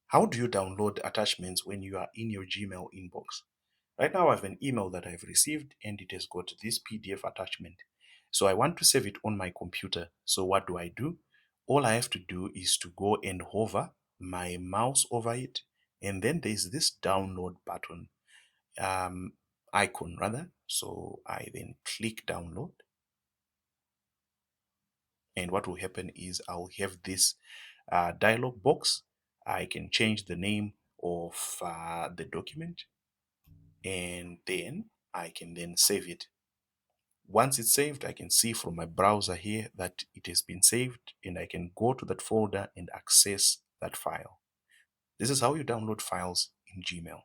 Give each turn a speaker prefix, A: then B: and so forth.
A: How do you download attachments when you are in your Gmail inbox? Right now, I have an email that I've received and it has got this PDF attachment. So I want to save it on my computer. So what do? All I have to do is to go and hover my mouse over it. And then there's this download button, icon rather. So I then click download. And what will happen is I'll have this dialog box. I can change the name of the document, and then I can then save it. Once it's saved, I can see from my browser here that it has been saved, and I can go to that folder and access that file. This is how you download files in Gmail.